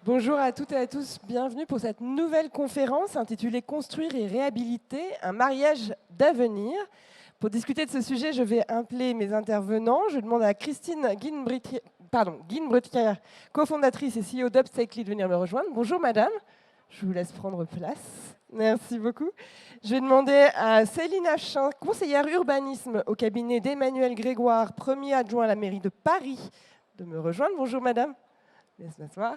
Bonjour à toutes et à tous, bienvenue pour cette nouvelle conférence intitulée Construire et réhabiliter, un mariage d'avenir. Pour discuter de ce sujet, je vais appeler mes intervenants. Je demande à Christine Guinbretière, cofondatrice et CEO d'Upcycly, de venir me rejoindre. Bonjour madame, je vous laisse prendre place. Merci beaucoup. Je vais demander à Céline Achin, conseillère urbanisme au cabinet d'Emmanuel Grégoire, premier adjoint à la mairie de Paris, de me rejoindre. Bonjour madame, laisse-moi m'asseoir.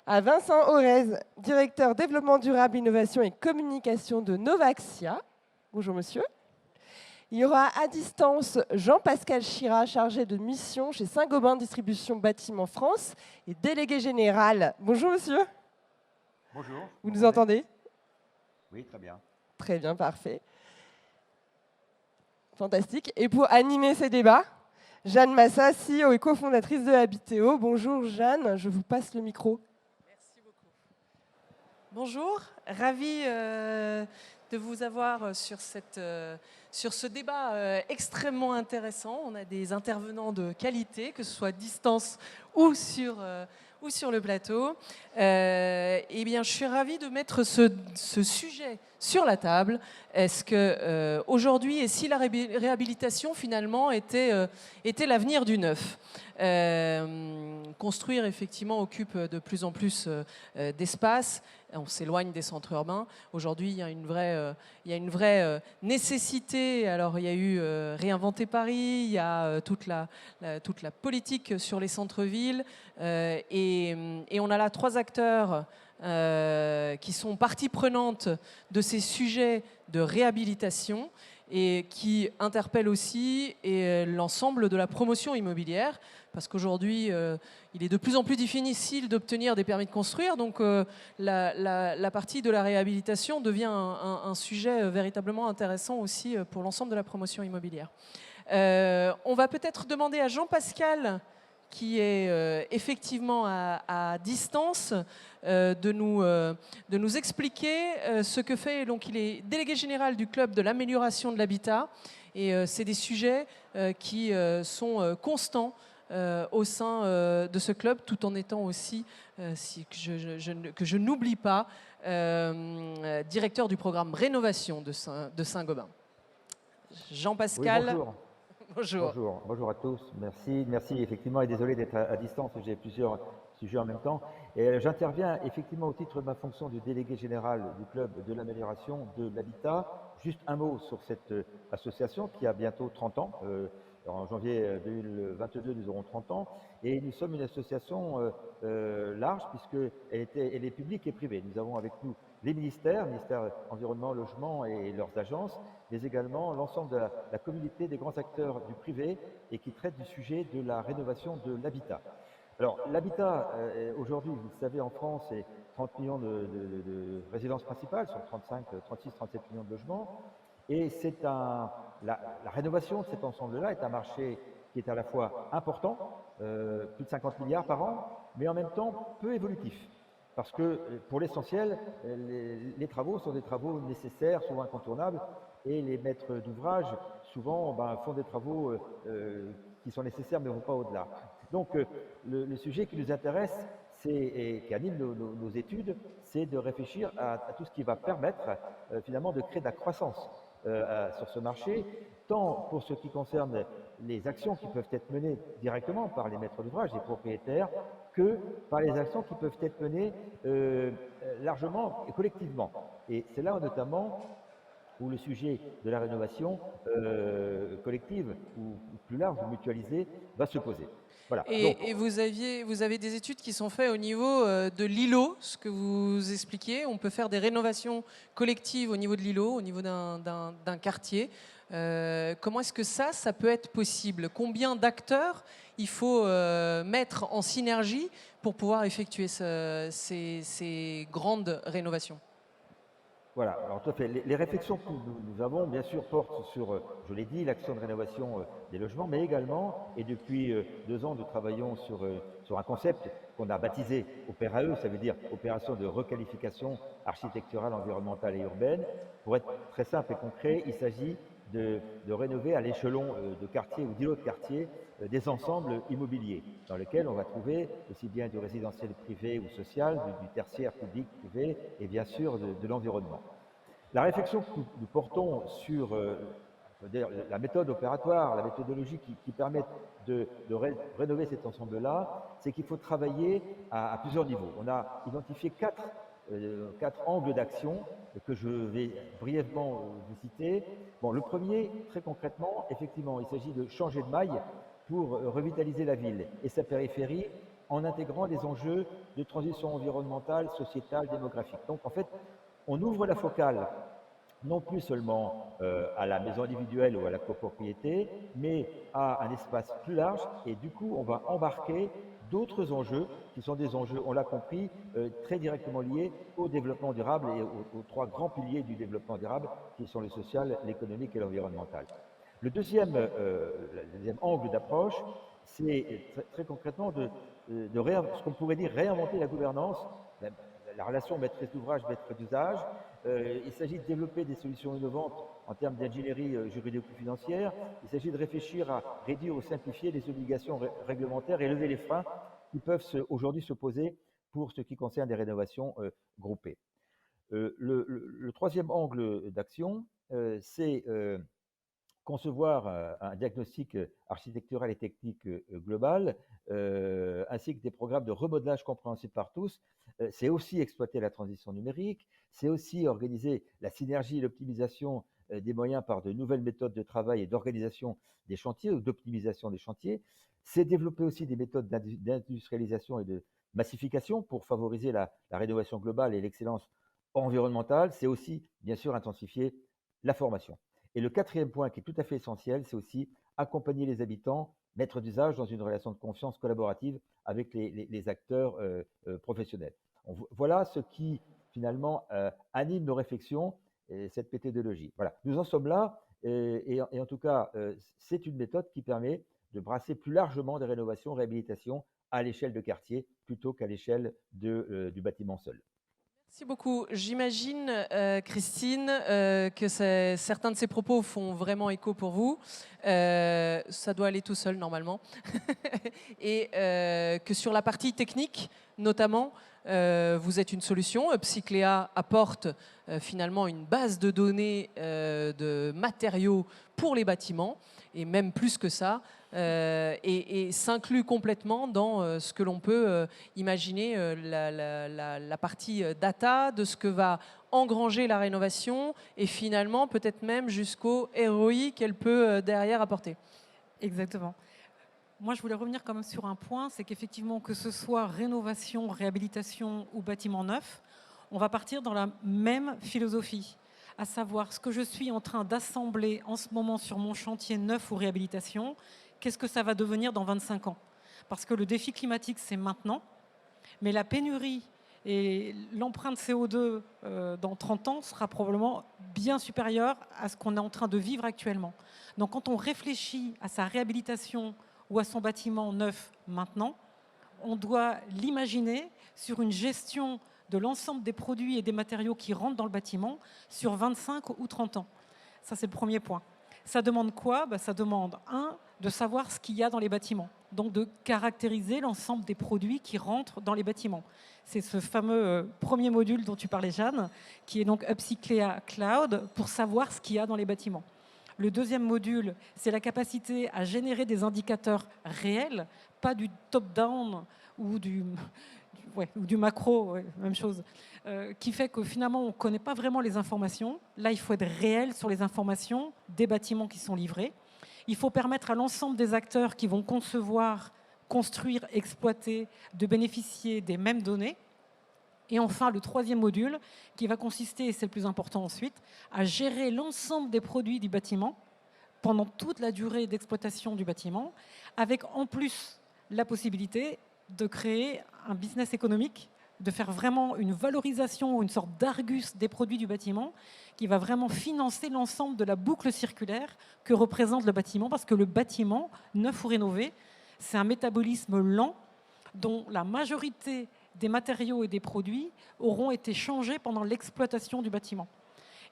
À Vincent Aurez, directeur développement durable, innovation et communication de Novaxia. Bonjour monsieur. Il y aura à distance Jean-Pascal Chira, chargé de mission chez Saint-Gobain Distribution Bâtiment France et délégué général. Bonjour monsieur. Bonjour. Vous nous entendez? Oui, très bien. Très bien, parfait. Fantastique. Et pour animer ces débats, Jeanne Massa, CEO et cofondatrice de Habitéo. Bonjour Jeanne, je vous passe le micro. Bonjour, ravie de vous avoir sur ce débat extrêmement intéressant. On a des intervenants de qualité, que ce soit à distance ou sur le plateau. Eh bien, je suis ravie de mettre ce sujet sur la table. Est-ce que aujourd'hui, et si la réhabilitation finalement était l'avenir du neuf? Construire effectivement occupe de plus en plus d'espace. On s'éloigne des centres urbains. Aujourd'hui, il y a une vraie nécessité. Alors, il y a eu Réinventer Paris, il y a toute la politique sur les centres-villes. Et on a là 3 acteurs qui sont partie prenante de ces sujets de réhabilitation et qui interpellent aussi l'ensemble de la promotion immobilière. Parce qu'aujourd'hui, il est de plus en plus difficile d'obtenir des permis de construire. Donc, la partie de la réhabilitation devient un sujet véritablement intéressant aussi pour l'ensemble de la promotion immobilière. On va peut-être demander à Jean-Pascal, qui est effectivement à distance, de nous expliquer ce que fait. Donc, il est délégué général du club de l'amélioration de l'habitat. Et c'est des sujets qui sont constants au sein de ce club, tout en étant aussi, que je n'oublie pas, directeur du programme Rénovation de Saint-Gobain. Jean-Pascal. Oui, bonjour. Bonjour. Bonjour à tous. Merci effectivement, et désolé d'être à distance, j'ai plusieurs sujets en même temps. Et j'interviens effectivement au titre de ma fonction de délégué général du club de l'amélioration de l'habitat. Juste un mot sur cette association qui a bientôt 30 ans. En janvier 2022, nous aurons 30 ans. Et nous sommes une association large puisqu'elle est publique et privée. Nous avons avec nous les ministère environnement, logement et leurs agences, mais également l'ensemble de la communauté des grands acteurs du privé et qui traitent du sujet de la rénovation de l'habitat. Alors, l'habitat, aujourd'hui, vous le savez, en France, c'est 30 millions de résidences principales sur 36, 37 millions de logements. Et la rénovation de cet ensemble-là est un marché qui est à la fois important, plus de 50 milliards par an, mais en même temps peu évolutif. Parce que pour l'essentiel, les travaux sont des travaux nécessaires, souvent incontournables, et les maîtres d'ouvrage, souvent, font des travaux qui sont nécessaires, mais ne vont pas au-delà. Donc, le sujet qui nous intéresse, et qui anime nos études, c'est de réfléchir à tout ce qui va permettre finalement de créer de la croissance sur ce marché, tant pour ce qui concerne les actions qui peuvent être menées directement par les maîtres d'ouvrage, les propriétaires, que par les actions qui peuvent être menées largement et collectivement. Et c'est là notamment où le sujet de la rénovation collective ou plus large, mutualisée, va se poser. Voilà. Et vous avez des études qui sont faites au niveau de l'îlot, ce que vous expliquiez. On peut faire des rénovations collectives au niveau de l'îlot, au niveau d'un quartier. Comment est-ce que ça peut être possible? Combien d'acteurs il faut mettre en synergie pour pouvoir effectuer ces grandes rénovations? Voilà, alors tout à fait. Les réflexions que nous avons, bien sûr, portent sur, je l'ai dit, l'action de rénovation des logements, mais également, et depuis 2 ans, nous travaillons sur un concept qu'on a baptisé OPERAE, ça veut dire Opération de requalification architecturale, environnementale et urbaine. Pour être très simple et concret, il s'agit de rénover à l'échelon de quartier ou d'îlot de quartier des ensembles immobiliers dans lesquels on va trouver aussi bien du résidentiel privé ou social, du tertiaire public privé et bien sûr de l'environnement. La réflexion que nous portons sur la méthode opératoire, la méthodologie qui permet de rénover cet ensemble-là, c'est qu'il faut travailler à plusieurs niveaux. On a identifié quatre angles d'action que je vais brièvement vous citer. Bon, le premier, très concrètement, effectivement, il s'agit de changer de maille pour revitaliser la ville et sa périphérie en intégrant les enjeux de transition environnementale, sociétale, démographique. Donc, en fait, on ouvre la focale non plus seulement à la maison individuelle ou à la copropriété, mais à un espace plus large. Et du coup, on va embarquer d'autres enjeux qui sont des enjeux, on l'a compris, très directement liés au développement durable et aux trois grands piliers du développement durable qui sont le social, l'économique et l'environnemental. Le deuxième angle d'approche, c'est très concrètement ce qu'on pourrait dire réinventer la gouvernance, la relation maîtrise d'ouvrage, maître d'usage. Il s'agit de développer des solutions innovantes en termes d'ingénierie juridico-financière. Il s'agit de réfléchir à réduire ou simplifier les obligations réglementaires et lever les freins qui peuvent aujourd'hui se poser pour ce qui concerne des rénovations groupées. Le troisième angle d'action, c'est concevoir un diagnostic architectural et technique global, ainsi que des programmes de remodelage compréhensibles par tous. C'est aussi exploiter la transition numérique, c'est aussi organiser la synergie et l'optimisation des moyens par de nouvelles méthodes de travail et d'organisation des chantiers ou d'optimisation des chantiers. C'est développer aussi des méthodes d'industrialisation et de massification pour favoriser la rénovation globale et l'excellence environnementale. C'est aussi, bien sûr, intensifier la formation. Et le quatrième point qui est tout à fait essentiel, c'est aussi accompagner les habitants, maîtres d'usage, dans une relation de confiance collaborative avec les acteurs professionnels. Voilà ce qui, finalement, anime nos réflexions, cette méthodologie. Voilà, nous en sommes là, et en tout cas, c'est une méthode qui permet de brasser plus largement des rénovations, réhabilitations à l'échelle de quartier plutôt qu'à l'échelle du bâtiment seul. Merci beaucoup. J'imagine, Christine, que certains de ces propos font vraiment écho pour vous. Ça doit aller tout seul, normalement. Et que sur la partie technique, notamment, vous êtes une solution. Upcyclea apporte finalement une base de données de matériaux pour les bâtiments, et même plus que ça, et s'inclut complètement dans ce que l'on peut imaginer la partie data de ce que va engranger la rénovation et finalement peut-être même jusqu'au ROI qu'elle peut derrière apporter. Exactement. Moi, je voulais revenir quand même sur un point, c'est qu'effectivement, que ce soit rénovation, réhabilitation ou bâtiment neuf, on va partir dans la même philosophie, à savoir ce que je suis en train d'assembler en ce moment sur mon chantier neuf ou réhabilitation, qu'est-ce que ça va devenir dans 25 ans? Parce que le défi climatique, c'est maintenant, mais la pénurie et l'empreinte CO2 dans 30 ans sera probablement bien supérieure à ce qu'on est en train de vivre actuellement. Donc quand on réfléchit à sa réhabilitation ou à son bâtiment neuf maintenant, on doit l'imaginer sur une gestion de l'ensemble des produits et des matériaux qui rentrent dans le bâtiment sur 25 ou 30 ans. Ça, c'est le premier point. Ça demande quoi? Ça demande, de savoir ce qu'il y a dans les bâtiments. Donc de caractériser l'ensemble des produits qui rentrent dans les bâtiments. C'est ce fameux premier module dont tu parlais, Jeanne, qui est donc Upcyclea Cloud, pour savoir ce qu'il y a dans les bâtiments. Le deuxième module, c'est la capacité à générer des indicateurs réels, pas du top-down ou du macro, même chose, qui fait que finalement, on ne connaît pas vraiment les informations. Là, il faut être réel sur les informations des bâtiments qui sont livrés. Il faut permettre à l'ensemble des acteurs qui vont concevoir, construire, exploiter, de bénéficier des mêmes données. Et enfin, le troisième module, qui va consister, et c'est le plus important ensuite, à gérer l'ensemble des produits du bâtiment pendant toute la durée d'exploitation du bâtiment, avec en plus la possibilité de créer un business économique, de faire vraiment une valorisation ou une sorte d'argus des produits du bâtiment qui va vraiment financer l'ensemble de la boucle circulaire que représente le bâtiment, parce que le bâtiment, neuf ou rénové, c'est un métabolisme lent dont la majorité des matériaux et des produits auront été changés pendant l'exploitation du bâtiment.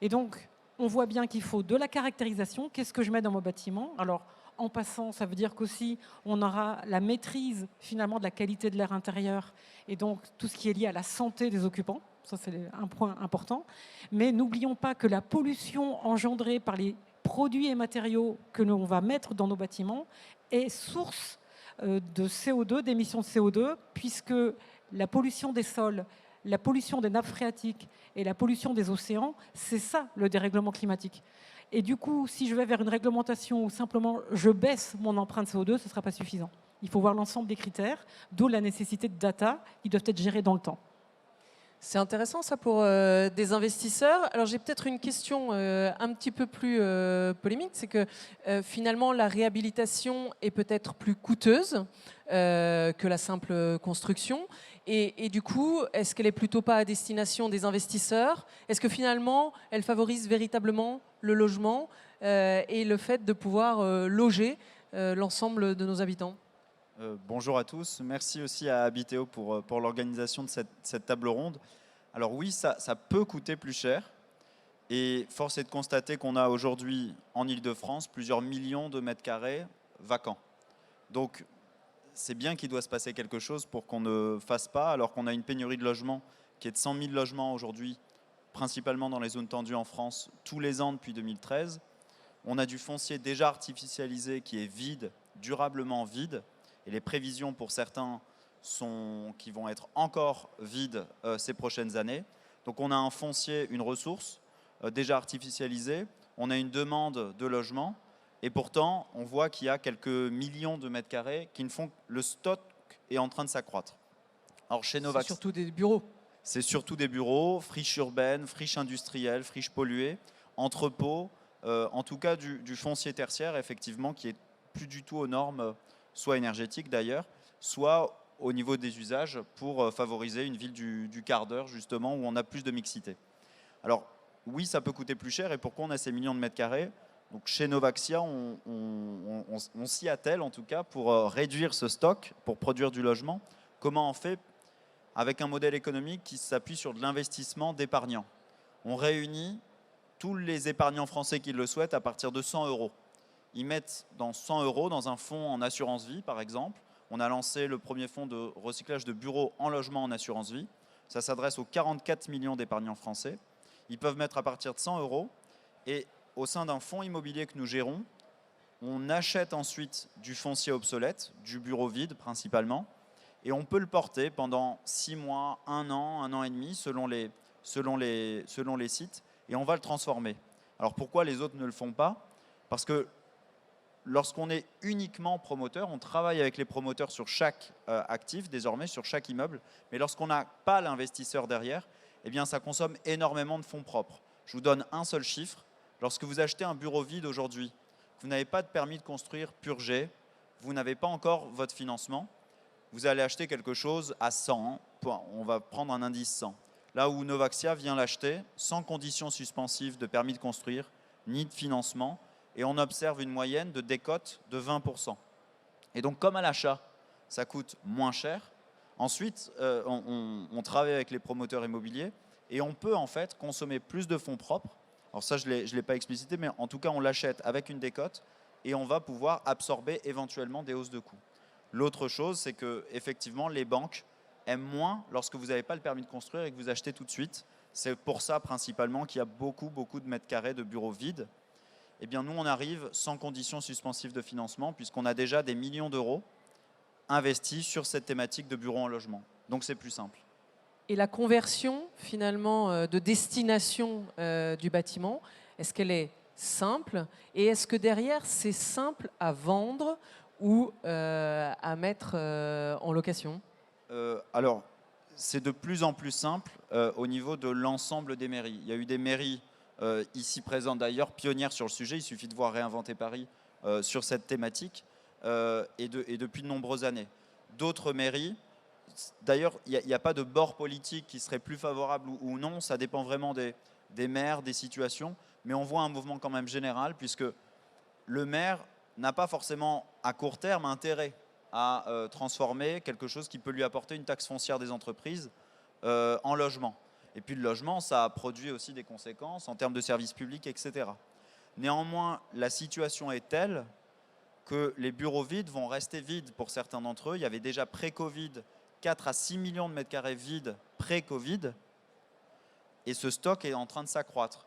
Et donc, on voit bien qu'il faut de la caractérisation. Qu'est-ce que je mets dans mon bâtiment? Alors, en passant, ça veut dire qu'aussi, on aura la maîtrise finalement de la qualité de l'air intérieur et donc tout ce qui est lié à la santé des occupants. Ça, c'est un point important. Mais n'oublions pas que la pollution engendrée par les produits et matériaux que l'on va mettre dans nos bâtiments est source de CO2, d'émissions de CO2, puisque la pollution des sols, la pollution des nappes phréatiques et la pollution des océans, c'est ça le dérèglement climatique. Et du coup, si je vais vers une réglementation où simplement je baisse mon empreinte CO2, ce ne sera pas suffisant. Il faut voir l'ensemble des critères, d'où la nécessité de data qui doivent être gérés dans le temps. C'est intéressant ça pour des investisseurs. Alors j'ai peut-être une question un petit peu plus polémique, c'est que finalement la réhabilitation est peut-être plus coûteuse que la simple construction. Et du coup, est-ce qu'elle est plutôt pas à destination des investisseurs? Est-ce que finalement elle favorise véritablement le logement et le fait de pouvoir loger l'ensemble de nos habitants? Bonjour à tous, merci aussi à Habitéo pour l'organisation de cette table ronde. Alors oui, ça peut coûter plus cher et force est de constater qu'on a aujourd'hui en Ile-de-France plusieurs millions de mètres carrés vacants. Donc c'est bien qu'il doit se passer quelque chose pour qu'on ne fasse pas, alors qu'on a une pénurie de logements qui est de 100 000 logements aujourd'hui, principalement dans les zones tendues en France, tous les ans depuis 2013. On a du foncier déjà artificialisé qui est vide, durablement vide. Et les prévisions pour certains sont qui vont être encore vides ces prochaines années. Donc on a un foncier, une ressource déjà artificialisée, on a une demande de logement et pourtant on voit qu'il y a quelques millions de mètres carrés qui ne font le stock est en train de s'accroître. Alors chez Novax, C'est surtout des bureaux. c'est surtout des bureaux, friches urbaines, friches industrielles, friches polluées, entrepôts, en tout cas du foncier tertiaire effectivement qui est plus du tout aux normes soit énergétique d'ailleurs, soit au niveau des usages pour favoriser une ville du quart d'heure justement où on a plus de mixité. Alors oui, ça peut coûter plus cher et pourquoi on a ces millions de mètres carrés? Donc chez Novaxia, on s'y attelle en tout cas pour réduire ce stock, pour produire du logement. Comment on fait? Avec un modèle économique qui s'appuie sur de l'investissement d'épargnants. On réunit tous les épargnants français qui le souhaitent à partir de 100 euros. Ils mettent dans 100 euros dans un fonds en assurance vie, par exemple. On a lancé le premier fonds de recyclage de bureaux en logement en assurance vie. Ça s'adresse aux 44 millions d'épargnants français. Ils peuvent mettre à partir de 100 euros. Et au sein d'un fonds immobilier que nous gérons, on achète ensuite du foncier obsolète, du bureau vide principalement. Et on peut le porter pendant 6 mois, 1 an et demi, selon les sites. Et on va le transformer. Alors pourquoi les autres ne le font pas? Parce que lorsqu'on est uniquement promoteur, on travaille avec les promoteurs sur chaque actif, désormais sur chaque immeuble, mais lorsqu'on n'a pas l'investisseur derrière, eh bien, ça consomme énormément de fonds propres. Je vous donne un seul chiffre. Lorsque vous achetez un bureau vide aujourd'hui, vous n'avez pas de permis de construire purgé, vous n'avez pas encore votre financement, vous allez acheter quelque chose à 100, on va prendre un indice 100. Là où Novaxia vient l'acheter sans conditions suspensives de permis de construire, ni de financement, et on observe une moyenne de décote de 20%. Et donc, comme à l'achat, ça coûte moins cher, ensuite, on travaille avec les promoteurs immobiliers et on peut en fait consommer plus de fonds propres. Alors ça, je ne l'ai pas explicité, mais en tout cas, on l'achète avec une décote et on va pouvoir absorber éventuellement des hausses de coûts. L'autre chose, c'est que effectivement, les banques aiment moins lorsque vous n'avez pas le permis de construire et que vous achetez tout de suite. C'est pour ça principalement qu'il y a beaucoup de mètres carrés de bureaux vides. Eh bien, nous, on arrive sans conditions suspensives de financement puisqu'on a déjà des millions d'euros investis sur cette thématique de bureaux en logement. Donc, c'est plus simple. Et la conversion, finalement, de destination du bâtiment, est-ce qu'elle est simple? Et est-ce que derrière, c'est simple à vendre ou à mettre en location? Alors, c'est de plus en plus simple au niveau de l'ensemble des mairies. Il y a eu des mairies ici présentes d'ailleurs, pionnières sur le sujet. Il suffit de voir Réinventer Paris sur cette thématique et depuis de nombreuses années. D'autres mairies, d'ailleurs, il n'y a pas de bord politique qui serait plus favorable ou non. Ça dépend vraiment des maires, des situations. Mais on voit un mouvement quand même général puisque le maire n'a pas forcément à court terme intérêt à transformer quelque chose qui peut lui apporter une taxe foncière des entreprises en logement. Et puis le logement, ça a produit aussi des conséquences en termes de services publics, etc. Néanmoins, la situation est telle que les bureaux vides vont rester vides pour certains d'entre eux. Il y avait déjà pré-Covid 4 à 6 millions de mètres carrés vides pré-Covid. Et ce stock est en train de s'accroître.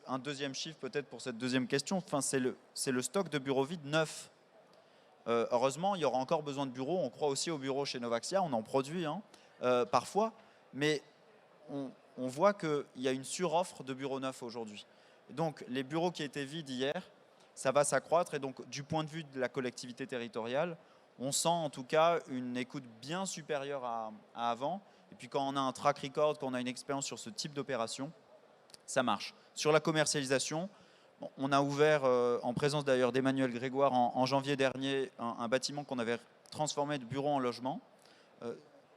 Un deuxième chiffre peut-être pour cette deuxième question, enfin, c'est le stock de bureaux vides neufs. Heureusement, il y aura encore besoin de bureaux. On croit aussi aux bureaux chez Novaxia, on en produit parfois. Mais on voit qu'il y a une suroffre de bureaux neufs aujourd'hui. Donc les bureaux qui étaient vides hier, ça va s'accroître. Et donc du point de vue de la collectivité territoriale, on sent en tout cas une écoute bien supérieure à avant. Et puis quand on a un track record, quand on a une expérience sur ce type d'opération, ça marche. Sur la commercialisation, on a ouvert, en présence d'ailleurs d'Emmanuel Grégoire en janvier dernier, un bâtiment qu'on avait transformé de bureau en logement.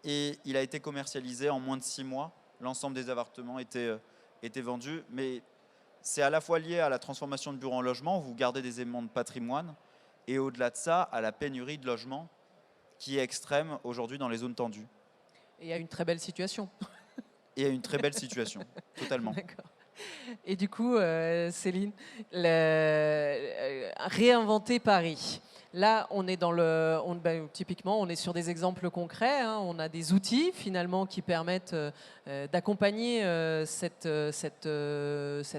Et il a été commercialisé en moins de 6 mois. L'ensemble des appartements étaient vendus. Mais c'est à la fois lié à la transformation de bureau en logement, où vous gardez des éléments de patrimoine, et au-delà de ça, à la pénurie de logements qui est extrême aujourd'hui dans les zones tendues. Et à une très belle situation. Et à une très belle situation, totalement. D'accord. Et du coup, Céline, réinventer Paris. Là, on est typiquement, on est sur des exemples concrets. On a des outils finalement qui permettent d'accompagner cette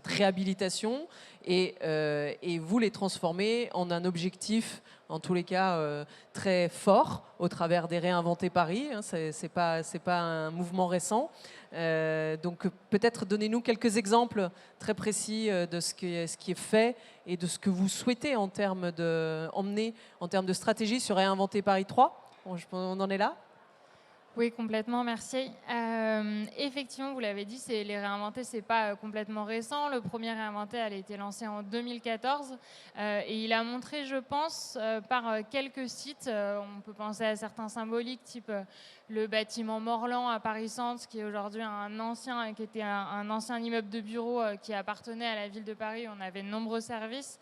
réhabilitation et vous les transformer en un objectif, en tous les cas, très fort au travers des Réinventer Paris. C'est pas un mouvement récent. Donc peut-être donnez-nous quelques exemples très précis de ce qui est fait et de ce que vous souhaitez en termes emmener en termes de stratégie sur Réinventer Paris 3. On en est là? Oui, complètement, merci. Effectivement, vous l'avez dit, les Réinventer, c'est pas complètement récent. Le premier Réinventer, elle a été lancé en 2014 et il a montré, je pense, par quelques sites, on peut penser à certains symboliques, type le bâtiment Morland à Paris-Centre, qui est aujourd'hui qui était un ancien immeuble de bureaux qui appartenait à la ville de Paris. On avait de nombreux services,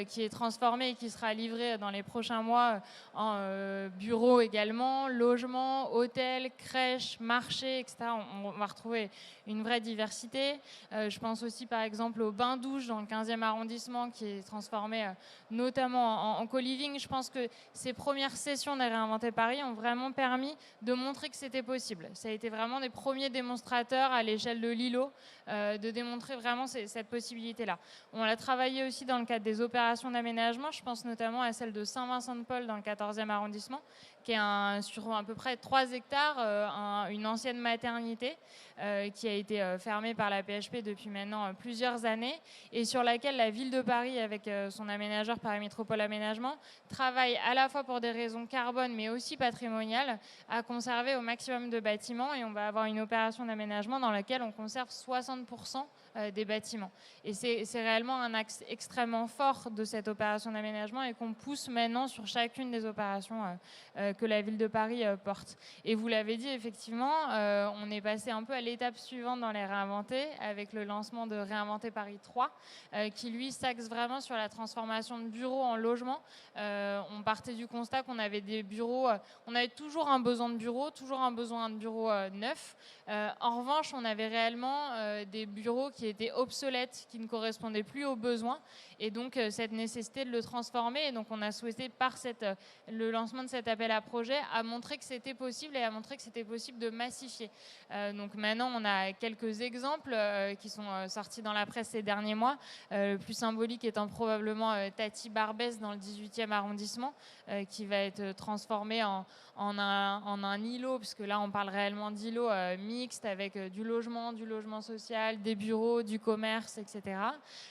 qui est transformé et qui sera livré dans les prochains mois en bureaux également, logements, hôtels, crèches, marchés, etc. On va retrouver une vraie diversité. Je pense aussi par exemple au bain-douche dans le 15e arrondissement qui est transformé notamment en co-living. Je pense que ces premières sessions des Réinventer Paris ont vraiment permis de montrer que c'était possible. Ça a été vraiment des premiers démonstrateurs à l'échelle de l'îlot de démontrer vraiment cette possibilité-là. On l'a travaillé aussi dans le cadre des opérations d'aménagement. Je pense notamment à celle de Saint-Vincent-de-Paul dans le 14e arrondissement, qui est sur à peu près 3 hectares, une ancienne maternité qui a été fermée par la PHP depuis maintenant plusieurs années et sur laquelle la ville de Paris, avec son aménageur Paris Métropole Aménagement, travaille à la fois pour des raisons carbone mais aussi patrimoniales à conserver au maximum de bâtiments et on va avoir une opération d'aménagement dans laquelle on conserve 60% des bâtiments. Et c'est réellement un axe extrêmement fort de cette opération d'aménagement et qu'on pousse maintenant sur chacune des opérations que la ville de Paris porte. Et vous l'avez dit, effectivement, on est passé un peu à l'étape suivante dans les Réinventer avec le lancement de Réinventer Paris 3 qui, lui, s'axe vraiment sur la transformation de bureaux en logements. On partait du constat qu'on avait des bureaux, on avait toujours un besoin de bureaux, toujours un besoin de bureaux neufs. En revanche, on avait réellement des bureaux qui étaient obsolètes, qui ne correspondaient plus aux besoins et donc cette nécessité de le transformer. Et donc on a souhaité par le lancement de cet appel à projet à montrer que c'était possible et à montrer que c'était possible de massifier. Donc maintenant on a quelques exemples qui sont sortis dans la presse ces derniers mois. Le plus symbolique étant probablement Tati Barbès dans le 18e arrondissement qui va être transformé en un îlot, puisque là on parle réellement d'îlot mixte avec du logement social, des bureaux, du commerce, etc.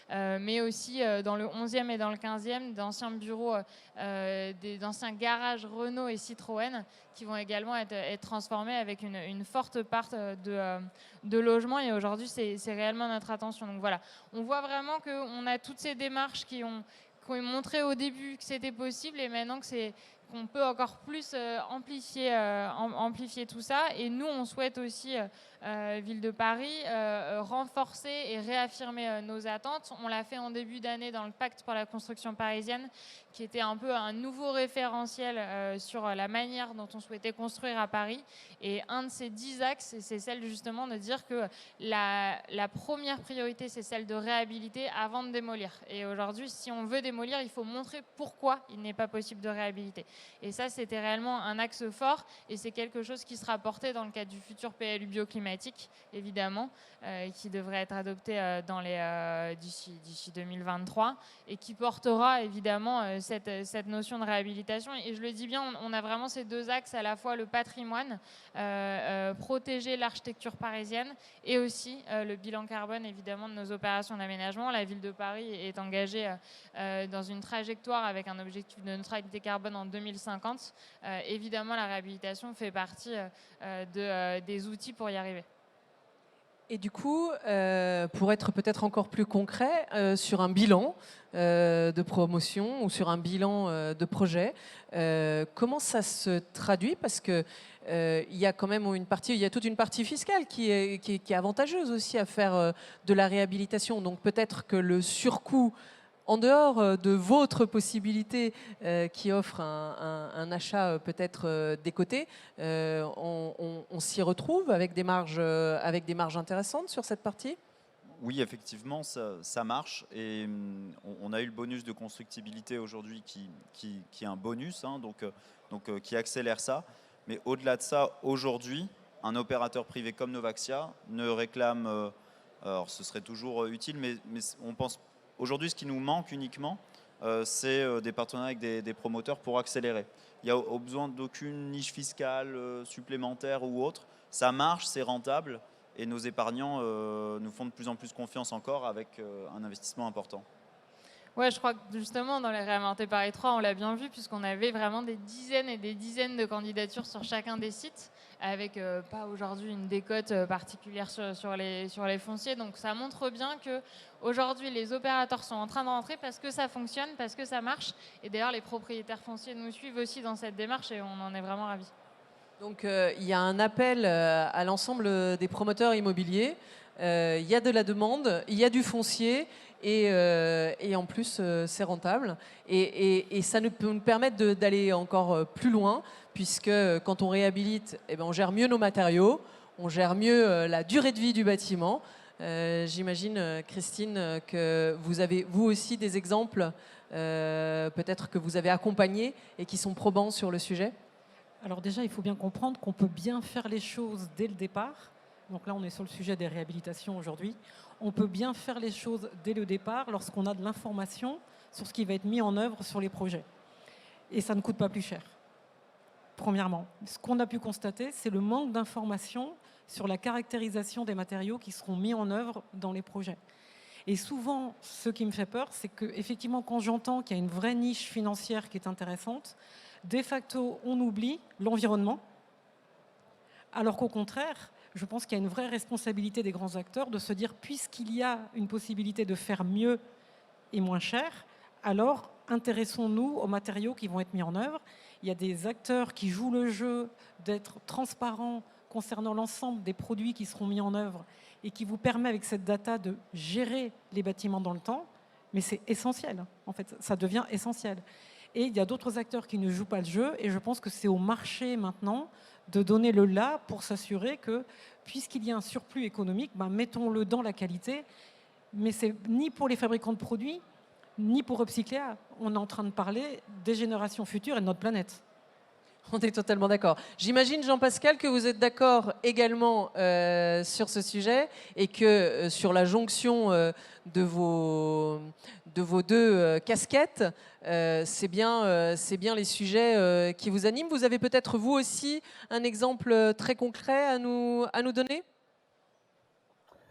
Mais aussi dans le 11e et dans le 15e, d'anciens bureaux, d'anciens garages Renault et Citroën qui vont également être transformés avec une forte part de logement. Et aujourd'hui, c'est réellement notre attention. Donc voilà, on voit vraiment qu'on a toutes ces démarches qui ont montré au début que c'était possible et maintenant que qu'on peut encore plus amplifier tout ça. Et nous, on souhaite aussi, Ville de Paris, renforcer et réaffirmer nos attentes. On l'a fait en début d'année dans le pacte pour la construction parisienne, qui était un peu un nouveau référentiel sur la manière dont on souhaitait construire à Paris. Et un de ces 10 axes, c'est celle justement de dire que la première priorité, c'est celle de réhabiliter avant de démolir. Et aujourd'hui, si on veut démolir, il faut montrer pourquoi il n'est pas possible de réhabiliter. Et ça, c'était réellement un axe fort, et c'est quelque chose qui sera porté dans le cadre du futur PLU bioclimatique, évidemment, qui devrait être adopté d'ici 2023, et qui portera évidemment cette notion de réhabilitation. Et je le dis bien, on a vraiment ces deux axes, à la fois le patrimoine, protéger l'architecture parisienne, et aussi le bilan carbone, évidemment, de nos opérations d'aménagement. La Ville de Paris est engagée dans une trajectoire avec un objectif de neutralité carbone en 2050. Évidemment, la réhabilitation fait partie des outils pour y arriver. Et du coup, pour être peut-être encore plus concret, sur un bilan de promotion ou sur un bilan de projet, comment ça se traduit? Parce que il y a quand même il y a toute une partie fiscale qui est avantageuse aussi à faire de la réhabilitation. Donc peut-être que le surcoût, en dehors de votre possibilité qui offre un achat peut-être décoté, on s'y retrouve avec des marges intéressantes sur cette partie? Oui, effectivement, ça marche. Et on a eu le bonus de constructibilité aujourd'hui qui est un bonus, hein, donc qui accélère ça. Mais au-delà de ça, aujourd'hui, un opérateur privé comme Novaxia ne réclame, alors ce serait toujours utile, mais on pense aujourd'hui, ce qui nous manque uniquement, c'est des partenariats avec des promoteurs pour accélérer. Il n'y a besoin d'aucune niche fiscale supplémentaire ou autre. Ça marche, c'est rentable, et nos épargnants nous font de plus en plus confiance encore avec un investissement important. Ouais, je crois que justement, dans les Réinventer Paris 3, on l'a bien vu, puisqu'on avait vraiment des dizaines et des dizaines de candidatures sur chacun des sites, avec pas aujourd'hui une décote particulière sur les fonciers. Donc ça montre bien qu'aujourd'hui, les opérateurs sont en train de rentrer parce que ça fonctionne, parce que ça marche. Et d'ailleurs, les propriétaires fonciers nous suivent aussi dans cette démarche, et on en est vraiment ravis. Donc il y a un appel à l'ensemble des promoteurs immobiliers. Il y a de la demande, il y a du foncier, et en plus c'est rentable. Et ça peut nous permettre d'aller encore plus loin, puisque quand on réhabilite, eh ben, on gère mieux nos matériaux, on gère mieux la durée de vie du bâtiment. J'imagine, Christine, que vous avez vous aussi des exemples peut-être que vous avez accompagnés et qui sont probants sur le sujet. Alors déjà, il faut bien comprendre qu'on peut bien faire les choses dès le départ. Donc là, on est sur le sujet des réhabilitations aujourd'hui. On peut bien faire les choses dès le départ lorsqu'on a de l'information sur ce qui va être mis en œuvre sur les projets. Et ça ne coûte pas plus cher. Premièrement, ce qu'on a pu constater, c'est le manque d'information sur la caractérisation des matériaux qui seront mis en œuvre dans les projets. Et souvent, ce qui me fait peur, c'est qu'effectivement, quand j'entends qu'il y a une vraie niche financière qui est intéressante, de facto, on oublie l'environnement, alors qu'au contraire, je pense qu'il y a une vraie responsabilité des grands acteurs de se dire, puisqu'il y a une possibilité de faire mieux et moins cher, alors intéressons-nous aux matériaux qui vont être mis en œuvre. Il y a des acteurs qui jouent le jeu d'être transparents concernant l'ensemble des produits qui seront mis en œuvre et qui vous permet avec cette data de gérer les bâtiments dans le temps, mais c'est essentiel, en fait, ça devient essentiel. Et il y a d'autres acteurs qui ne jouent pas le jeu, et je pense que c'est au marché maintenant de donner le là pour s'assurer que, puisqu'il y a un surplus économique, ben mettons-le dans la qualité, mais c'est ni pour les fabricants de produits, ni pour Upcycléa. On est en train de parler des générations futures et de notre planète. On est totalement d'accord. J'imagine, Jean-Pascal, que vous êtes d'accord également sur ce sujet, et que sur la jonction de vos deux casquettes, c'est bien les sujets qui vous animent. Vous avez peut-être vous aussi un exemple très concret à nous donner ?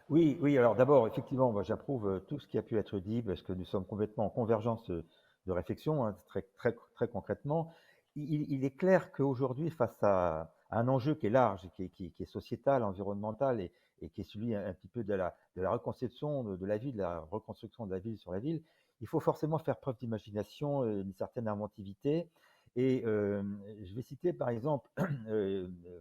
Oui, alors d'abord, effectivement, moi j'approuve tout ce qui a pu être dit, parce que nous sommes complètement en convergence de réflexion, hein, très concrètement. Il est clair qu'aujourd'hui, face à un enjeu qui est large, qui est sociétal, environnemental, et qui est celui un petit peu de la reconception de la ville, de la reconstruction de la ville sur la ville, il faut forcément faire preuve d'imagination, une certaine inventivité. Et je vais citer par exemple,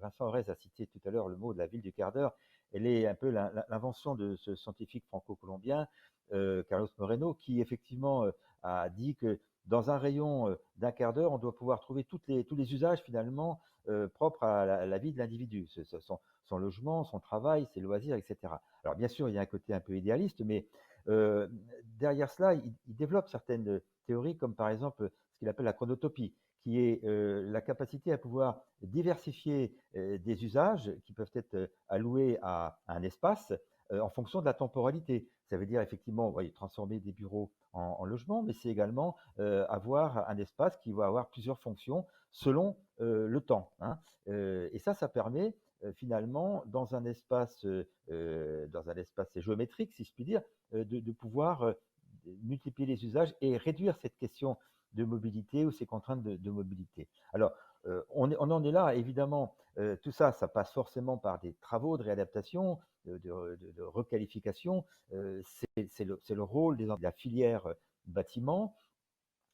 Vincent Aurès a cité tout à l'heure le mot de la ville du quart d'heure. Elle est un peu l'invention de ce scientifique franco-colombien, Carlos Moreno, qui effectivement a dit que dans un rayon d'un quart d'heure, on doit pouvoir trouver tous les usages finalement propres à la vie de l'individu, son logement, son travail, ses loisirs, etc. Alors bien sûr, il y a un côté un peu idéaliste, mais derrière cela, il développe certaines théories, comme par exemple ce qu'il appelle la chronotopie, qui est la capacité à pouvoir diversifier des usages qui peuvent être alloués à un espace en fonction de la temporalité. Ça veut dire effectivement transformer des bureaux en logements, mais c'est également avoir un espace qui va avoir plusieurs fonctions selon le temps, hein. Et ça permet finalement, dans un espace géométrique, si je puis dire, de pouvoir multiplier les usages et réduire cette question de mobilité ou ces contraintes de mobilité. Alors, on en est là, évidemment, tout ça, ça passe forcément par des travaux de réadaptation, de requalification. C'est le rôle de la filière bâtiment.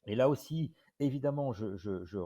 Et là aussi, évidemment, je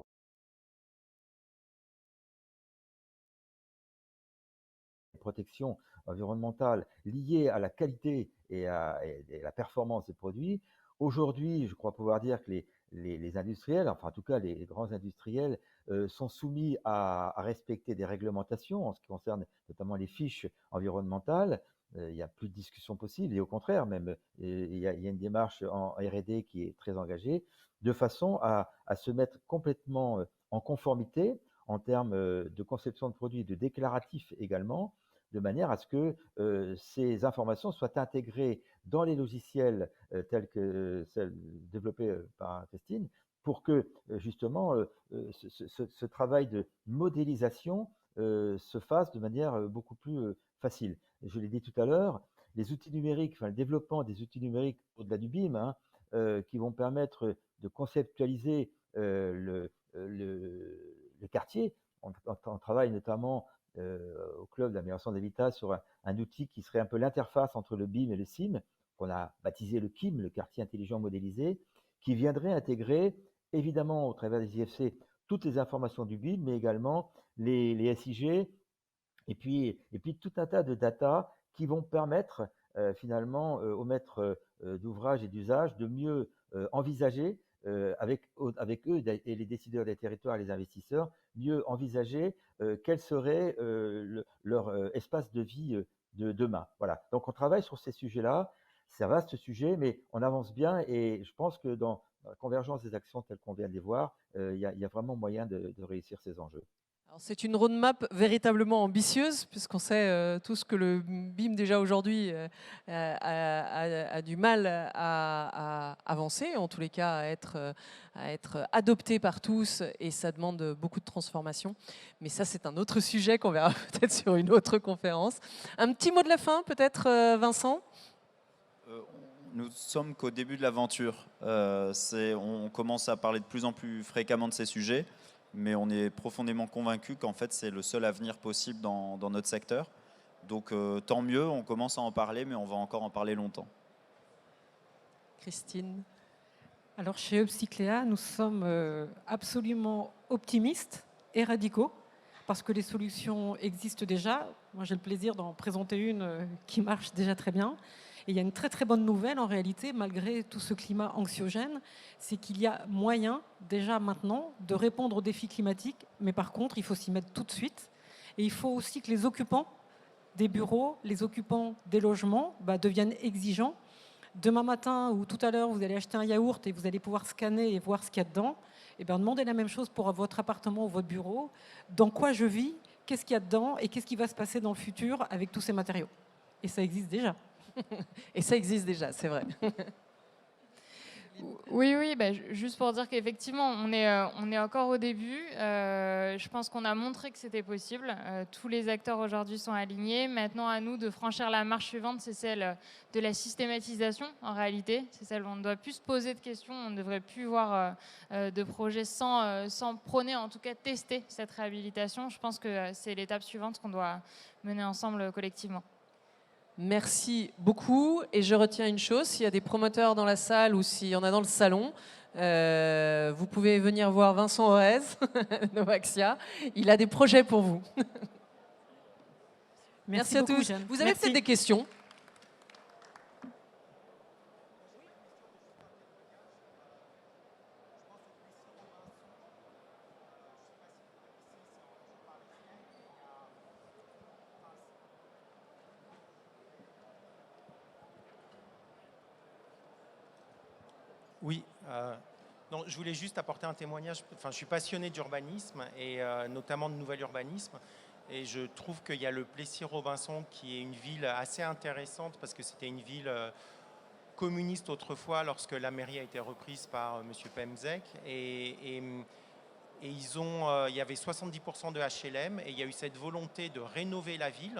protection environnementale liée à la qualité et à la performance des produits. Aujourd'hui, je crois pouvoir dire que les industriels, enfin en tout cas les grands industriels, sont soumis à respecter des réglementations en ce qui concerne notamment les fiches environnementales. Il n'y a plus de discussion possible et au contraire même, il y a une démarche en R&D qui est très engagée de façon à se mettre complètement en conformité en termes de conception de produits, de déclaratifs également, de manière à ce que ces informations soient intégrées dans les logiciels tels que celles développés par Christine, pour que justement ce travail de modélisation se fasse de manière beaucoup plus facile. Je l'ai dit tout à l'heure, les outils numériques, enfin le développement des outils numériques au-delà du BIM, hein, qui vont permettre de conceptualiser le quartier. On travaille notamment au club d'amélioration d'habitat sur un outil qui serait un peu l'interface entre le BIM et le SIM, qu'on a baptisé le KIM, le quartier intelligent modélisé, qui viendrait intégrer, évidemment, au travers des IFC, toutes les informations du BIM, mais également les SIG, et puis tout un tas de data qui vont permettre finalement aux maîtres d'ouvrage et d'usage de mieux envisager avec eux et les décideurs des territoires et les investisseurs, mieux envisager quel serait leur espace de vie de demain. Voilà. Donc on travaille sur ces sujets-là. C'est un vaste sujet, mais on avance bien et je pense que dans la convergence des actions telles qu'on vient de les voir, il y a vraiment moyen de réussir ces enjeux. C'est une roadmap véritablement ambitieuse, puisqu'on sait tous que le BIM déjà aujourd'hui a du mal à avancer, en tous les cas à être adopté par tous, et ça demande beaucoup de transformation. Mais ça, c'est un autre sujet qu'on verra peut-être sur une autre conférence. Un petit mot de la fin, peut-être, Vincent ? Nous sommes qu'au début de l'aventure. On commence à parler de plus en plus fréquemment de ces sujets, mais on est profondément convaincu qu'en fait c'est le seul avenir possible dans notre secteur. Donc tant mieux, on commence à en parler, mais on va encore en parler longtemps. Christine ? Alors chez Upcycléa, nous sommes absolument optimistes et radicaux, parce que les solutions existent déjà. Moi j'ai le plaisir d'en présenter une qui marche déjà très bien. Et il y a une très très bonne nouvelle en réalité, malgré tout ce climat anxiogène, c'est qu'il y a moyen déjà maintenant de répondre aux défis climatiques, mais par contre il faut s'y mettre tout de suite. Et il faut aussi que les occupants des bureaux, les occupants des logements deviennent exigeants. Demain matin ou tout à l'heure, vous allez acheter un yaourt et vous allez pouvoir scanner et voir ce qu'il y a dedans. Et bien demandez la même chose pour votre appartement ou votre bureau. Dans quoi je vis, qu'est-ce qu'il y a dedans et qu'est-ce qui va se passer dans le futur avec tous ces matériaux. Et ça existe déjà. Et ça existe déjà, c'est vrai. Oui, juste pour dire qu'effectivement, on est encore au début. Je pense qu'on a montré que c'était possible. Tous les acteurs aujourd'hui sont alignés. Maintenant, à nous de franchir la marche suivante, c'est celle de la systématisation, en réalité. C'est celle où on ne doit plus se poser de questions. On ne devrait plus voir de projets sans prôner, en tout cas tester cette réhabilitation. Je pense que c'est l'étape suivante qu'on doit mener ensemble collectivement. Merci beaucoup. Et je retiens une chose, s'il y a des promoteurs dans la salle ou s'il y en a dans le salon, Vous pouvez venir voir Vincent Orez, Novaxia. Il a des projets pour vous. Merci à beaucoup, tous. Jeanne. Vous avez Merci. peut-être des questions? Oui, non, je voulais juste apporter un témoignage. Enfin, je suis passionné d'urbanisme et notamment de nouvel urbanisme. Et je trouve qu'il y a le Plessis-Robinson qui est une ville assez intéressante parce que c'était une ville communiste autrefois lorsque la mairie a été reprise par M. Pemzec. Et il y avait 70% de HLM et il y a eu cette volonté de rénover la ville.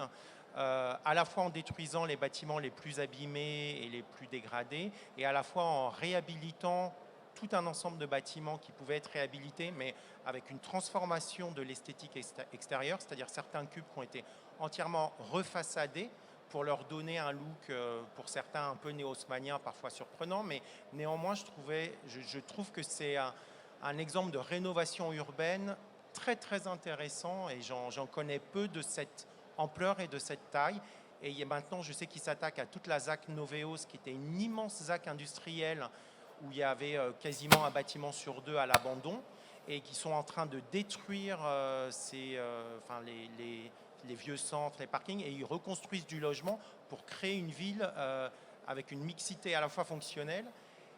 À la fois en détruisant les bâtiments les plus abîmés et les plus dégradés, et à la fois en réhabilitant tout un ensemble de bâtiments qui pouvaient être réhabilités, mais avec une transformation de l'esthétique extérieure, c'est-à-dire certains cubes qui ont été entièrement refaçadés pour leur donner un look, pour certains, un peu néo-haussmannien, parfois surprenant, mais néanmoins, je trouve que c'est un exemple de rénovation urbaine très, très intéressant, et j'en connais peu de cette ampleur et de cette taille. Et maintenant, je sais qu'il s'attaque à toute la ZAC Novéos, qui était une immense ZAC industrielle où il y avait quasiment un bâtiment sur deux à l'abandon, et qui sont en train de détruire les vieux centres, les parkings, et ils reconstruisent du logement pour créer une ville avec une mixité à la fois fonctionnelle,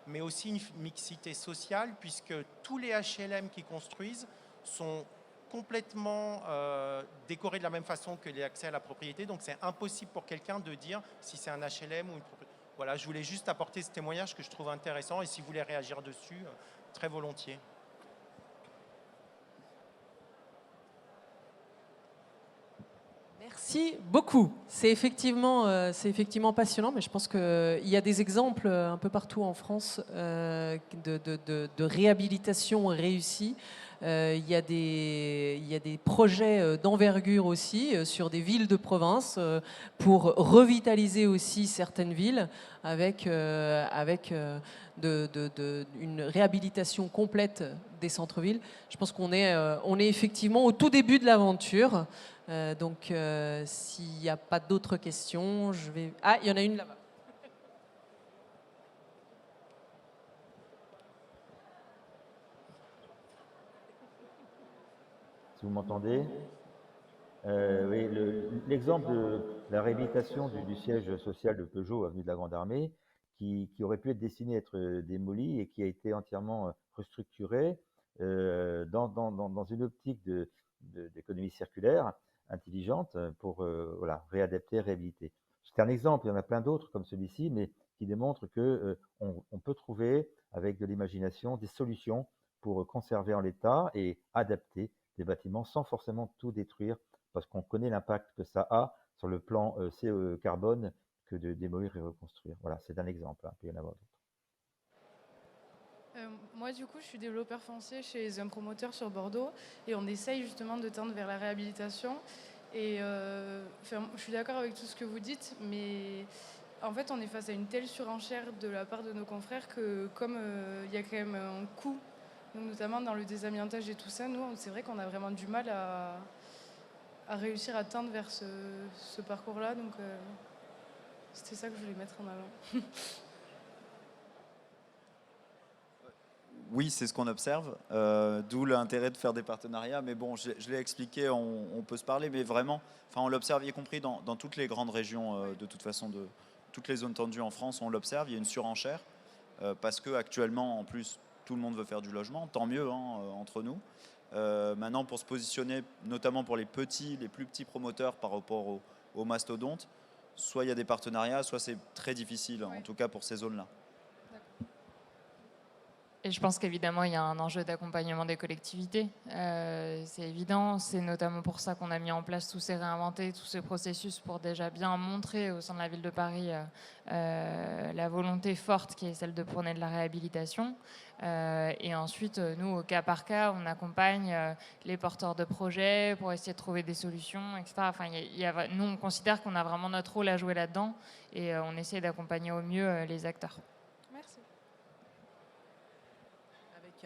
mais aussi une mixité sociale, puisque tous les HLM qui construisent sont complètement décorés de la même façon que l'accès à la propriété. Donc c'est impossible pour quelqu'un de dire si c'est un HLM ou une propriété. Voilà, je voulais juste apporter ce témoignage que je trouve intéressant, et si vous voulez réagir dessus, très volontiers. Merci beaucoup. C'est effectivement passionnant, mais je pense qu'il y a des exemples un peu partout en France de réhabilitation réussie. Il y a des projets d'envergure aussi sur des villes de province pour revitaliser aussi certaines villes avec une réhabilitation complète des centres-villes. Je pense qu'on est effectivement au tout début de l'aventure. Donc, s'il n'y a pas d'autres questions, je vais... Ah, il y en a une là-bas. Si vous m'entendez. Oui, l'exemple de la réhabilitation du siège social de Peugeot, avenue de la Grande Armée, qui aurait pu être destiné à être démoli et qui a été entièrement restructuré dans une optique d'économie circulaire intelligente pour voilà, réadapter, réhabiliter. C'est un exemple, il y en a plein d'autres comme celui-ci, mais qui démontrent que on peut trouver avec de l'imagination des solutions pour conserver en l'état et adapter des bâtiments sans forcément tout détruire, parce qu'on connaît l'impact que ça a sur le plan CO carbone que de démolir et reconstruire. Voilà, c'est un exemple, hein, il peut y en avoir d'autres. Moi, du coup, je suis développeur foncier chez un promoteur sur Bordeaux et on essaye justement de tendre vers la réhabilitation. Et je suis d'accord avec tout ce que vous dites, mais en fait, on est face à une telle surenchère de la part de nos confrères que comme il y a quand même un coût, notamment dans le désamiantage et tout ça, nous, c'est vrai qu'on a vraiment du mal à réussir à tendre vers ce parcours-là. Donc, c'était ça que je voulais mettre en avant. Oui, c'est ce qu'on observe, d'où l'intérêt de faire des partenariats. Mais bon, je l'ai expliqué, on peut se parler, mais vraiment, on l'observe, y compris dans toutes les grandes régions, de toute façon, de toutes les zones tendues en France, on l'observe, il y a une surenchère, parce qu'actuellement, en plus, tout le monde veut faire du logement, tant mieux hein, entre nous. Maintenant, pour se positionner, notamment pour les plus petits promoteurs par rapport aux mastodontes, soit il y a des partenariats, soit c'est très difficile, en tout cas pour ces zones-là. Et je pense qu'évidemment, il y a un enjeu d'accompagnement des collectivités. C'est évident, c'est notamment pour ça qu'on a mis en place tous ces réinventés, tous ces processus pour déjà bien montrer au sein de la ville de Paris la volonté forte qui est celle de prôner de la réhabilitation. Et ensuite, nous, au cas par cas, on accompagne les porteurs de projets pour essayer de trouver des solutions, etc. Enfin, nous, on considère qu'on a vraiment notre rôle à jouer là-dedans et on essaie d'accompagner au mieux les acteurs. Merci.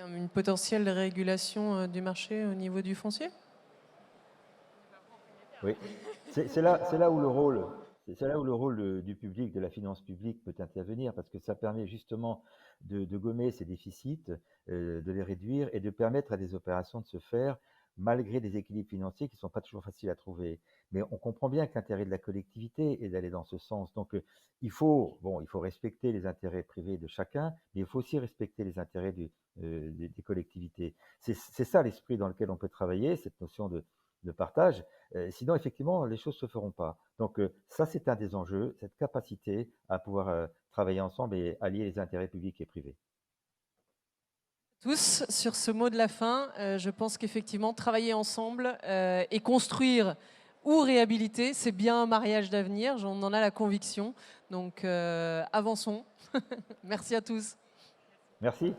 Une potentielle régulation du marché au niveau du foncier? Oui, c'est là où le rôle, du public, de la finance publique peut intervenir, parce que ça permet justement de gommer ces déficits, de les réduire et de permettre à des opérations de se faire malgré des équilibres financiers qui ne sont pas toujours faciles à trouver. Mais on comprend bien que l'intérêt de la collectivité est d'aller dans ce sens. Donc il faut respecter les intérêts privés de chacun, mais il faut aussi respecter les intérêts des collectivités. C'est ça l'esprit dans lequel on peut travailler, cette notion de partage. Sinon, effectivement, les choses ne se feront pas. Donc, ça, c'est un des enjeux, cette capacité à pouvoir travailler ensemble et allier les intérêts publics et privés. Tous, sur ce mot de la fin, je pense qu'effectivement, travailler ensemble et construire ou réhabiliter, c'est bien un mariage d'avenir, on en a la conviction. Donc, avançons. Merci à tous. Merci.